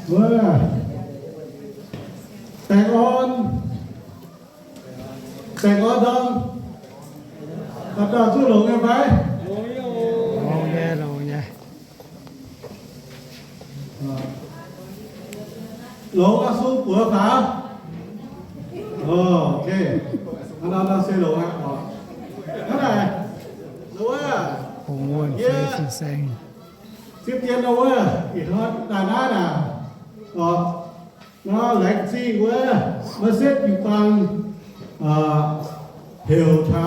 vừa tèn on đông tập đoàn chú lục nghe phải rồi nha lỗ là su của phải ok nó sẽ lỗ ha cái này lỗ à hùng nguồn phải xin xanh tiếp theo đâu á ít hơn đà nẵng à nó lạnh gì quá nó xếpอยู่ฟังเหวเท้า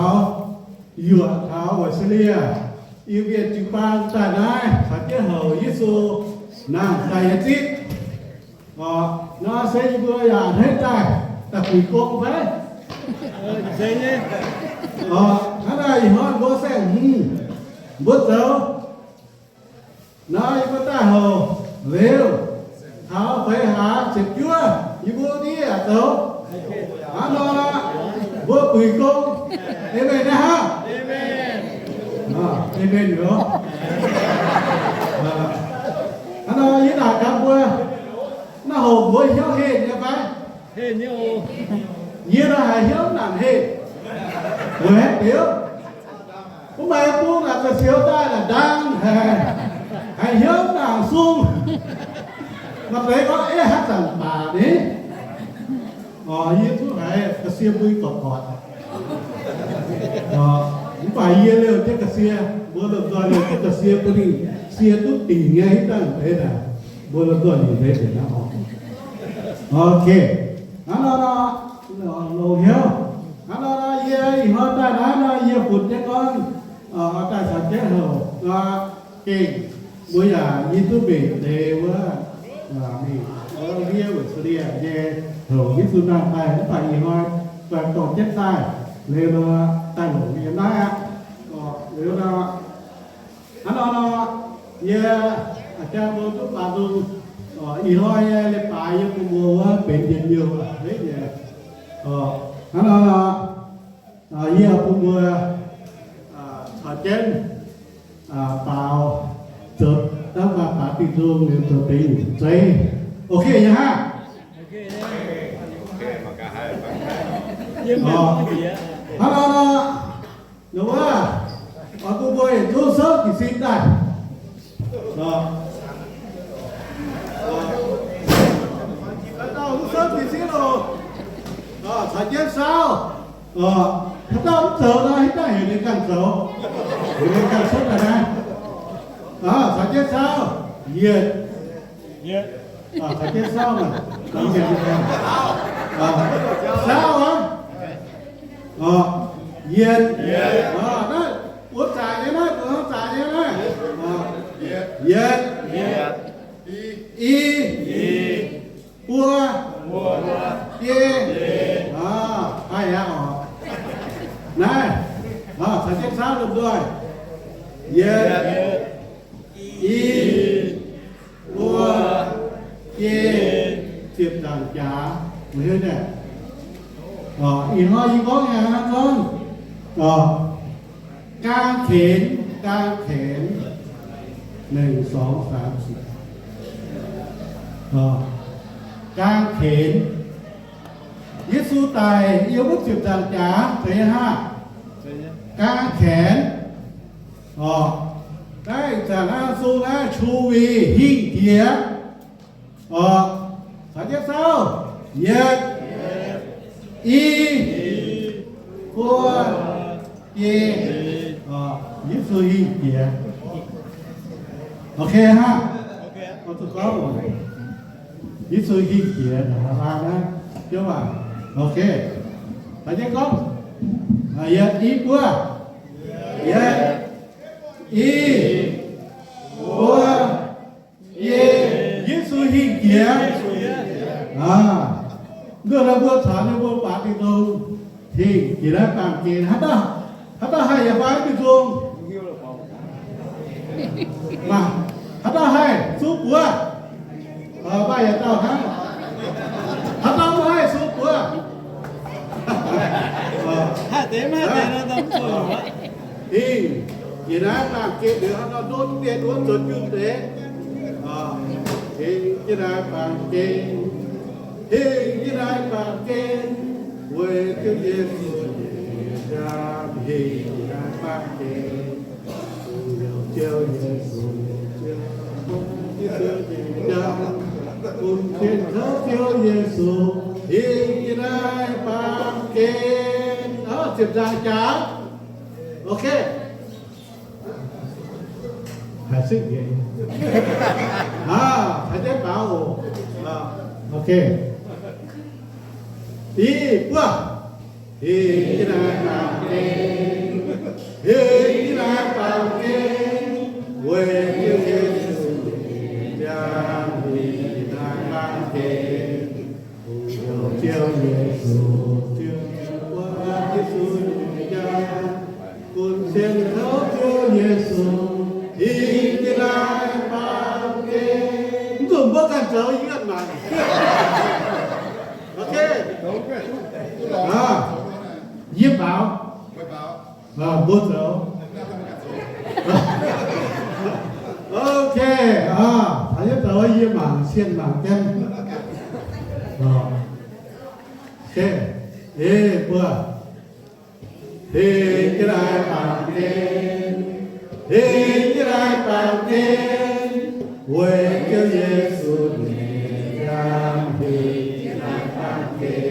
หยวดเท้าออสเตรเลียอีเวียนอยู่ฟังแต่นายขัดเจ้าเหวยิสูนางใจจิตnó sẽ vừa là hết tay ta quỳ công vậy dây nhé cái này họ có sẽ bớt dấu nói có ta hầu lều tháo phải há chụp chúa như bữa đi à dấu nó là bữa quỳ công em về đây ha em về nữa nó như là cam quê nó hồ với hiếu hên nha phải hên như như là hài hiếu làm hên vừa hết tiếng cũng mà em cũng là cái siêu tai là đang hài hiếu làm sung mà đấy có ế hát rằng bà đấy như thứ này cái siêu vui cọt cọt cũng phải như lên cái siêu bữa lần rồi lên cái siêu tôi đi siêu tôi tỉ nghe hết đang thế là bữa lần rồi nhìn thấy để nó ok nó lồ hiếu nó ye họ ta nó ye phụt cho con ta sản chế hầu nó kinh bây giờ như tôi bị đều mình bia của Syria ye hầu như tôi đang phải nó phải gì thôi và tổ chức sai nên tai nổ như đó á nếu nó ye cha bố tôi bà tôi ý thôi lên bài như cô mua bệnh viện nhiều đấy nhỉ nó như cô mua ở trên vào chụp đó mà bà bị thương nên chụp bệnh giấy ok nhá ha nó đúng không cô mua chỗ sớt thì xin đây sớm thì xí rồi phải chết sao chúng ta không sợ đâu chúng ta hiểu đến càng sợ hiểu đến càng sốt là đây phải chết sao nhiệt phải chết sao mà nhiệt sao không nhiệt đấy uống trà nhé đấy uống trà nhé đấy nhiệt y Ua, ye, hay hả? Này, phải chết sao được rồi? Ye, y, ua, ye, tiếp đàn trả, mới này. Y hoa y có nghe hả con? Can khển, 1, 2, 3, 4. กางเขนยิสูตายเยี่ยวมุกสิบจางจ๋าเสีย5กางแขนได้จากอาสูและชูวีหิ่งเหียสัญญาเศร้าเย็ดอีกัวเยยิสูหิ่งเหียโอเคฮะเอาถูกต้องý sư ghi kia là ba đó chứ mà ok phải chứ con ý qua ý qua ý sư ghi kia đưa ra vừa thả như vừa bạc đi đâu thì chỉ là càng kia hết đó hay là phải đi xuống mà hết đó hay xuống của bây giờ tao thắng thật đâu hay số của hai tiếng nó tấm sườn thì gì đó làm kia được nó đốt tiền đốt chuẩn như thế hình như đại bằng kên hình như đại bằng kên quê tiêu Giêsu ra hình như đại bằng kên chiều Giêsu chiều Giêsu ra cùng thiên thớt chiều Giêsu hình như đại bằng kên đó tiếp ra chán ok hãy sức gì hãy tế bảo ok đi qua đi ra bằng kênh đi ra bằng kênh quê tiêu Giêsu ra đi ra bằng kênh chiều Giêsu chiều qua Giêsu ra cùng xem thấu chiều Giêsu đi ra bằng kênh dùng bớt ăn trở ý ăn mà ok Diệp Bảo bố cháu ok phải giúp đỡ Diệp Bảo xiên bằng chân ok ê bữa thì cái này bằng tên thì cái này bằng tên quê kêu Giêsu ra thì cái này bằng tên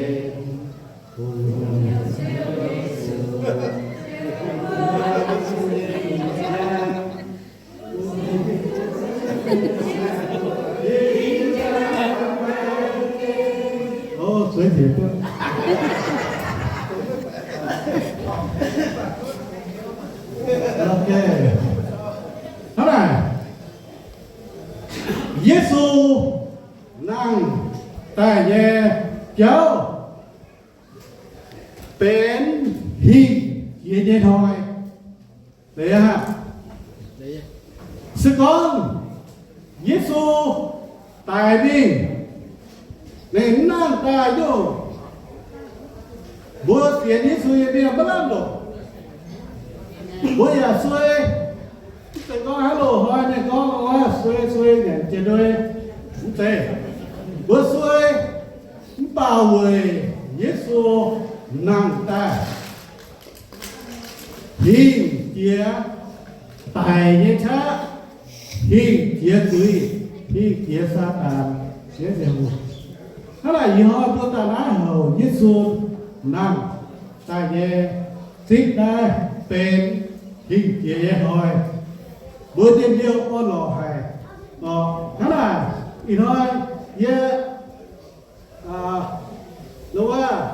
giới thiệu quá ok thế này Giêsu năng tài nhẹ cháuเป็นฮีเย็นเย็นหอยเดี๋ยวฮะสกอนGiêsu tài đi nên năng tài vô bữa tiền Giêsu bây giờ bắt làm rồi bữa giờ xuôi thì có hello hỏi này có xuôi này trên đôi cũng thế bữa xuôi bảo vệ Giêsu năng tài hình chia tài như thế hình chia tùy hình chia sa tàn chia dèo thế là gì họ tôi ta nói hầu Giêsu năng tài nhẹ xích đâyเป็นhình chia hồi bữa tiên điêu con lò hài thế là ý nói đúng không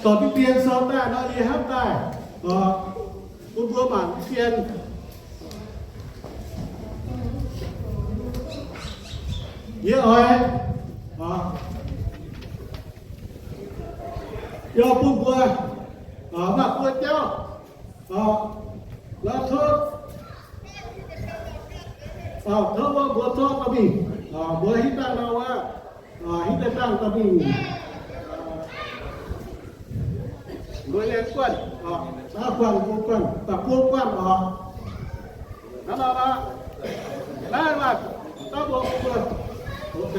tỏ cái tiền sau ta nó đi hát ta con vừa bản tiền rồi do bún vừa mà vừa cho là thôi thôi vừa cho ta bị vừa hít ta nào hít ta ta bị người lên quân ta quân tập quân đó đây là ta bộ quân ok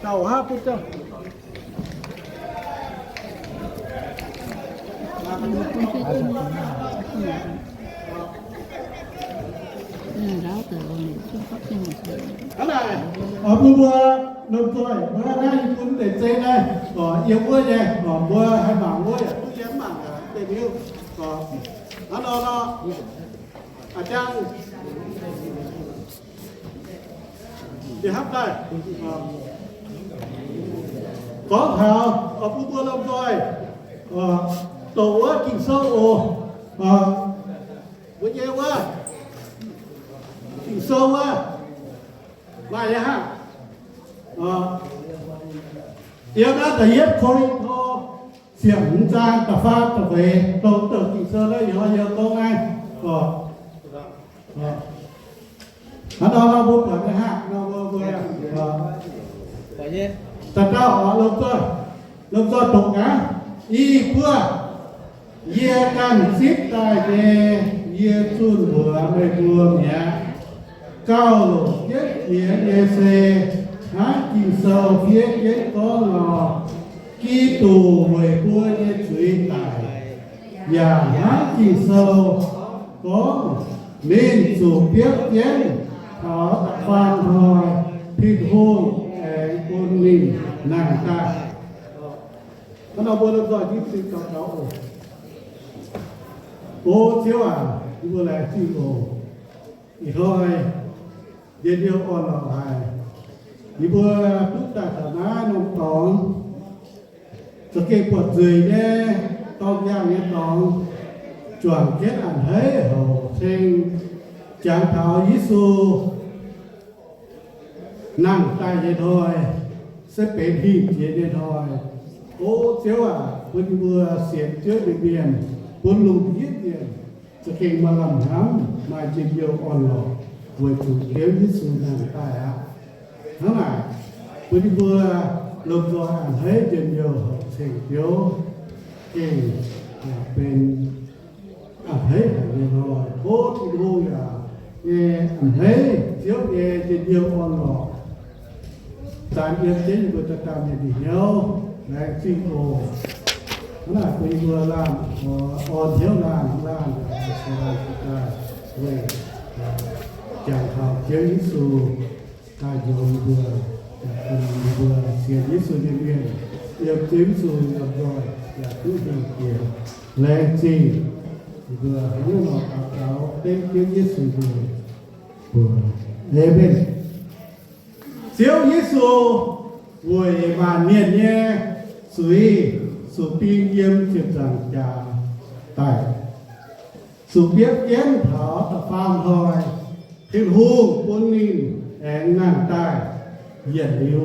tàu ha phút cho ráo từ xuất phát trên một sự cái này ở bữa nông tôi bữa nay cũng để chơi đây yêu bữa này bữa hay bảo bữa cũng dám bảo để yêu nó trang thì hấp đây có thảo ở bữa nông tôi tổ kinh sâu bữa nhiều quá sâu quá lại ha yêu đã thể hiện Corinto xiềng trang tập phát tập về tổ tự kinh sơ đấy họ giờ tô ngay nó đâu bố quản cái hạt nó vừa tại sao họ lông tôi tổ cá y vừa Ye can xít tai đề ye chun bùa mê buông nhá cao lộ tiết hiến ye xê hát kỳ sâu phía kết có ngò kỳ tù về bua ye chuy tài và hát kỳ sâu có nên chủ biết tiến có phan thôi thịt hôn quân mình nàng ta nó nào bữa rồi chứ xin cáo cáo ô chiếu à bữa lại chi ô thì thôi điên điêu on là hài thì bữa lúc ta thả ná nông tòng cho cái quạt rười nhé tông giang nhé tòng chuẩn kết ảnh thế hậu sinh chẳng thảo Giêsu nằm tay vậy thôi sẽเป็นhình chế vậy thôi ô chiếu à quân vừa xiết trước bệnh viện quân lùng giết tiềnจะเก่งมาลำน้ำมาจิบเดียวอ่อนหลอกเวทุเลี้ยวยิสูนางตายอ่ะทั้งหลายวันนี้เบื่อลมตัวอ่านให้เดียวเสียงเดียวเก่งเป็นอ่านให้เดียวโคตรดูอย่าอ่านให้เที่ยวเดียวอ่อนหลอกตามเอียงเจ๊อยู่บนตะตามอย่างเดียวแรงซิงโอน่าคุยเมื่อล่างอ่อนเที่ยวล่างสบายได้เว้ยจากข่าวเจ้ายิสูกายโยมเบื่อจากคนเบื่อเสียยิสูเรียนเยี่ยมจิ้มสูเรียบร้อยอยากพูดเกี่ยวแรงจริงเบื่อให้หมอกเอาเขาเต้นเจ้ายิสูเบื่อเลเบนเจ้ายิสูเว้ยมาเนี่ยสุยสุปีเยี่ยมเจ็บจังจาตายสุเปียกเยี่ยมเถาตะฟางหอยขึ้นหูปุ่นนินแองนั่งใต้เยี่ยนเดียว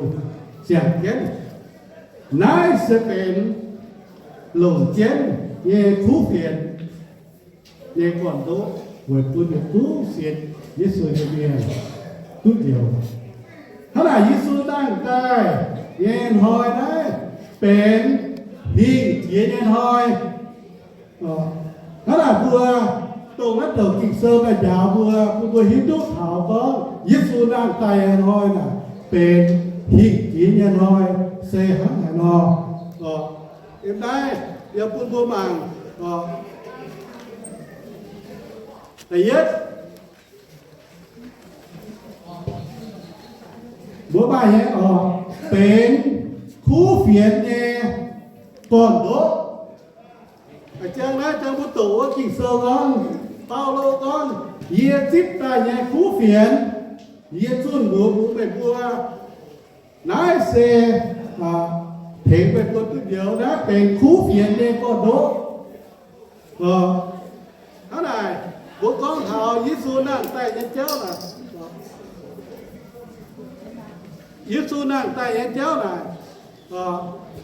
เสียงเย็นนายเสเป็นหลงเจนเย่คู่เปลี่ยนเย่ก่อนโตเวปุ่นตู้เสียยิสุเดียวตู้เดียวถ้าไหนยิสุนั่งใต้เย็นหอยได้เป็นhình chế nhân thôi đó là vừa tổ bắt đầu kịch sơ và giáo vừa hiến đúc thảo có Giêsu đang tay thôi làเป็นhình chế nhân thôi xe hắn là nó em đây giờ quân vô màng này nhất bố bài ấy เป็นคู่เฟียนเนี่ยก่อนโตจังนะจังพุทโธกิ่งเซอร์ก่อนเปาโลก่อนเยียจิตตายเนี่ยคู่เฟียนเยียจุนบัวไปบัวนายเซเพ่งไปตัวเดียวนะเป็นคู่เฟียนเนี่ยก่อนโตเท่าไหร่บุกองข่าวยิสูนั่งใต้ยันเจ้าน่ะยิสูนั่งใต้ยันเจ้าน่ะ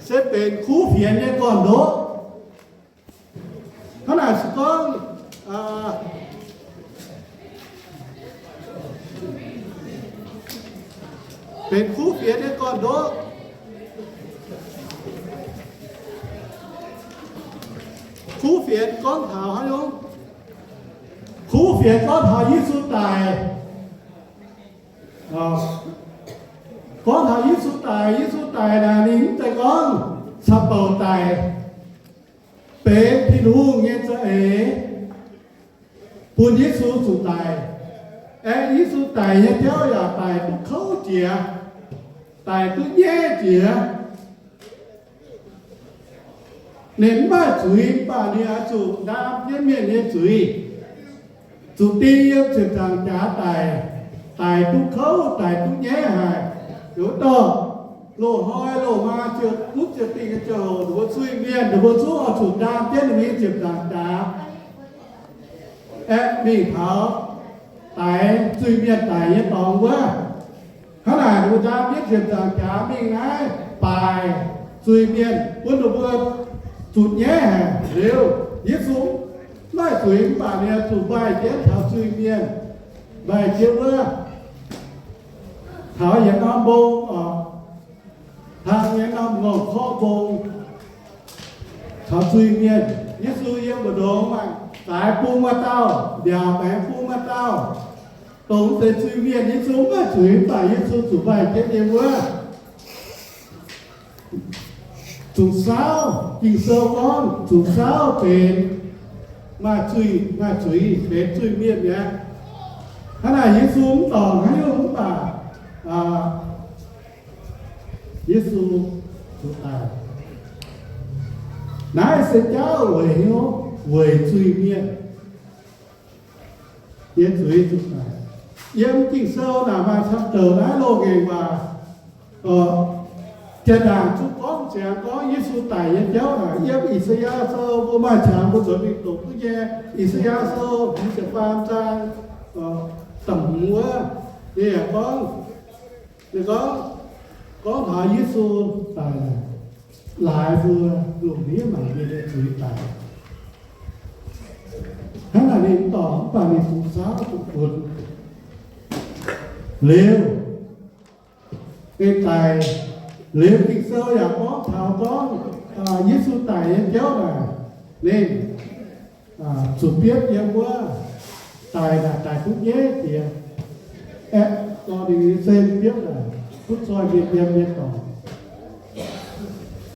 sẽเป็นคู่เพียนเนี่ยก่อนโดขนาดสกองเป็นคู่เพียนเนี่ยก่อนโดคู่เพียนก้อนเท้าฮะโยมคู่เพียนก้อนเท้ายิสุตายcon thảo Giêsu tài là nín tại con sắp bầu tài bế thiên hương nghe cho ế buồn Giêsu chủ tài Giêsu tài nhé theo là tài tu khấu chìa tài tu nhé chìa nên bà chú ý bà đi chủ đáp nhân miền nhé chú ý chủ tiên yêu trực rằng trả tài tu khấu tài tu nhé hài yếu tờ lộ hoi lộ ma trượt lúc trượt tình cái chờ đồ suy miên đồ số họ chủ đam tiết là mấy trượt rằng đá bị tháo tại suy miên tại nhất tòng quá khá là đồ đam biết trượt rằng đá mình nói bài suy miên quân đồ vừa chụt nhé đều giết xuống nói suy bà này chủ bài chết thảo suy miên bài chiếu vừa thảo những ông bông thang những ông ngọc kho bông thảo suy miên Giêsu yên bờ đồ mà tại pu ma tao đèo bé pu ma tao tổng thể suy viên Giêsu mà chửi phải Giêsu chủ bài cái gì quá chủ sao kỳ sơ con chủ sao về mà chửi về chửi miệng nhé thế này Giêsu tỏ hay không bà Giêsu chủ tài nãy sẽ cháu về hiếu về chửi miệng yên chửi chủ tài yên kỳ sơ là mà sắp trở lại lô nghề mà trên đàn chúng con sẽ có Giêsu tài yên cháu là yên Isaiah sơ vô mà chẳng một chuẩn bị tổ cứ nghe Isaiah sơ đi sẽ phan trang tầm múa thì con hỏi Giêsu tài lại vừa dùng lý mà đi để chửi tài thế là nên tỏ và nên phụ giáo phụ phật liêu cái tài liêu kinh sơ là có thảo con Giêsu tài em kéo là nên chủ biết em quá tài là tài phúc nhé thì em cho đi xem biết là phút soi biết em biết tỏ